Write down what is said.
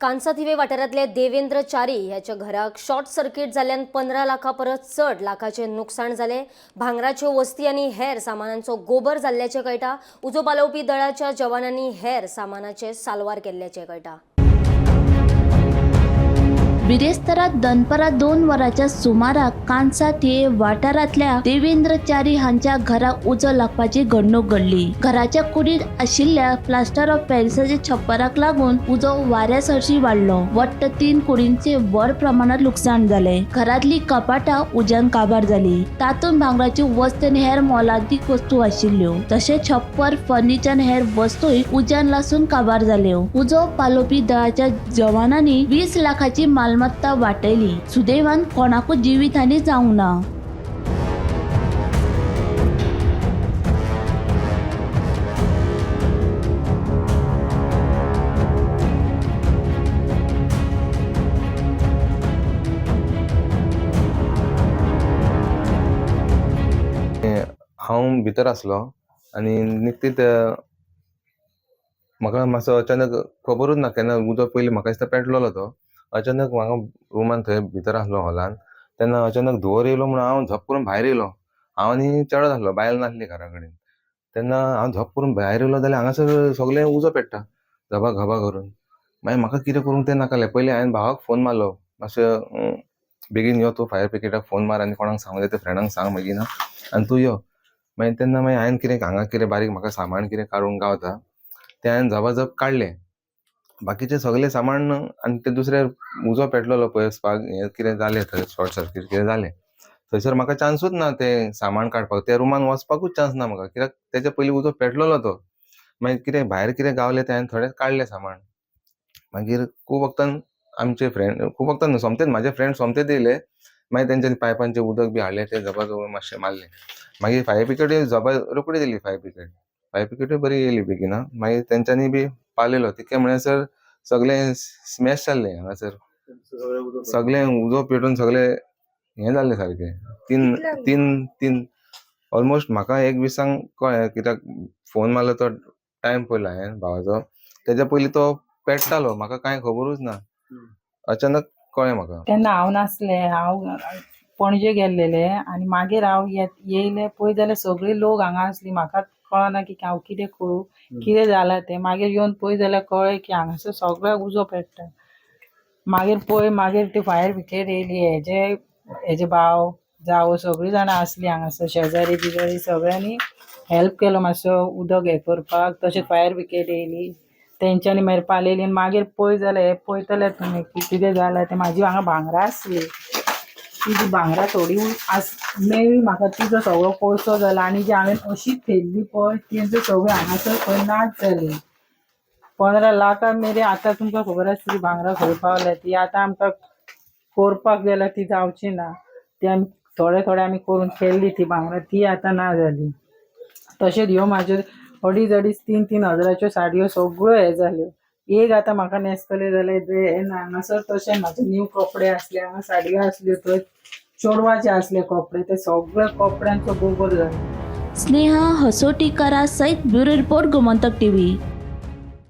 कांसाथिवे वाठारांतले देवेंद्र च्यारी ह्याच्या घराक शॉर्ट सर्किट जाल्ल्यान 15 लाखा परस चड लाखाचे नुकसाण जाले। भांगराच्यो वस्ती आनी हेर सामानांचो गोबर जाल्ल्याचे कळटा। उजो पालोवपी दळाच्या जवानांनी हेर सामानाचे साल्वार केल्ल्याचे कळटा। बिरेस्तारात दनपारा 2 वरांच्या सुमाराक कांसाथिवे वाठारांतल्या देवेंद्र च्यारी हांच्या घराक उजो लागपाची घडणूक घडली। घराच्या कुडीत आशिल्ल्या प्लास्टर ऑफ पॅरिसाच्या छप्पराक लागून उजो वाऱ्यास हरशी वाडलो। वट्ट 3 कुडींचे व्हड प्रमाणात लुकसाण जाले। घरातली कपाटां उज्यान काबार जाली। तातूंत भांगराची वस्त आनी हेर मोलादीक वस्तू आशिल्ल्यो, तशेंच छप्पर, फर्निचर आनी हेर वस्तूय उज्यान लासून काबार जाल्यो। उजो पालोवपी दळाच्या जवानांनी 20 लाखाची मालमत्ता वाटयली। सुदैवान कोणाकूच जिवीतहानी जावंक ना। हांव भितर आसलो आनी निकतीच म्हाका मातसो अचानक खबरूच ना केन्ना उदक पयलीं म्हाका दिसता पेटलोलो तो। अचानक म्हाका रुमान थंय भितर आसलो हॉलान, तेन्ना अचानक धुंवर येयलो म्हणून हांव झप करून भायर येयलो। हांव आनी चेडो आसलो, बायल नासली घरा कडेन। तेन्ना हांव झप करून भायर येयलो जाल्यार हांगासर सगळें उजो पेट्टा घबा घबा करून। मागीर म्हाका कितें करूंक तें नाकालें। पयलीं हांवें भावाक फोन मारलो, मातसो बेगीन यो तूं, फायर ब्रिगेडाक फोन मार आनी कोणाक सांगूं येता फ्रेंडांक सांग बेगीन आनी तूं यो। मागीर तेन्ना हांवें कितें हांगा कितें बारीक म्हाका सामान कितें काडूंक गावता तें हांवें झपाझप काडलें। बाकीचें सगळें सामान आनी ते दुसरे उजो पेटलोलो पळय स्पार्क हें कितें जालें थंय शॉर्ट सर्कीट कितें जालें थंयसर म्हाका चान्सूच ना तें सामान काडपाक, त्या रुमान वचपाकूच चान्स ना म्हाका, कित्याक तेच्या पयलीं उजो पेटलोलो तो। मागीर कितें भायर कितें गावलें तें हांवें थोडें काडलें सामान। मागीर खूब वक्तान आमचे फ्रेंड, खूब वक्तान न्हू, सोमतेच म्हाजे फ्रेंड सोमतेच येयले। मागीर तेंच्यांनी पायपांचें उदक बी हाडलें, तें झपाझप मातशें मारलें। मागीर फायर ब्रिगेडूय रोखडी येयली। फायर ब्रिगेडूय बरी येयली बेगीन। मागीर तेंच्यांनी बी पालयलो। तितके म्हणसर सगळें स्मॅश जाल्लें हांगासर, सगळें उजो पेटून सगळें हें जाल्लें सारकें। तीन ऑलमोस्ट म्हाका 1 दिसांक कळ्ळें, कित्याक फोन मारलो तो टायम पळयलो हांवें भावाचो, तेच्या पयलीं तो पेट्टालो, म्हाका कांय खबरूच ना। अचानक कळ्ळें म्हाका। तेन्ना हांव नासलें, हांव पणजे गेल्लेलें आनी मागीर हांव येयलें पळय जाल्यार सगळीं लोक हांगा आसलीं। म्हाका कळना की हांव कितें करूं, कितें जालां तें। मागीर येवन पळय जाल्यार कळ्ळें की हांगासर सगळ्याक उजो पेट्टा। मागीर ती फायर ब्रिगेड येयली, हेजे भाव जावो सगळीं जाणां आसलीं हांगासर, शेजारी बिजारी सगळ्यांनी हेल्प केलो मातसो उदक हें करपाक। तशें फायर ब्रिगेड येयली, तेंच्यांनी मागीर पालयली। आनी मागीर पळय जाल्यार हें पळयतले तुमी की कितें जालां तें। म्हाजी हांगा भांगरां आसलीं, ती भांगरां थोडी मेळ्ळी म्हाका, तिजो सगळो कोळसो जाला। आनी जी हांवें अशीच थेल्ली पळय तेंचो सगळें हांगासर खंय नाच जाली। 15 लाखा मेरेन आतां तुमकां खबर आसतली भांगरां खंय पावल्या ती। आतां आमकां करपाक गेल्यार ती जावची ना। ती आमी थोडे आमी करून खेळ्ळी ती भांगरां, ती आतां ना जाली। तशेंच ह्यो म्हाज्यो 2.5-3 हजाराच्यो साडयो सगळ्यो हें जाल्यो। एक आतां म्हाका न्हेसतले जाल्यार हें ना। हांगासर तशें म्हाजे न्यू कपडे आसले, हांगा साडयो आसल्यो, थंय चेडवाचे आसले कपडे, ते सगळ्या कपड्यांचो गोबर जालो। स्नेहा हसोटीकारा सयत ब्युरो रिपोर्ट गोमंतक टीव्ही।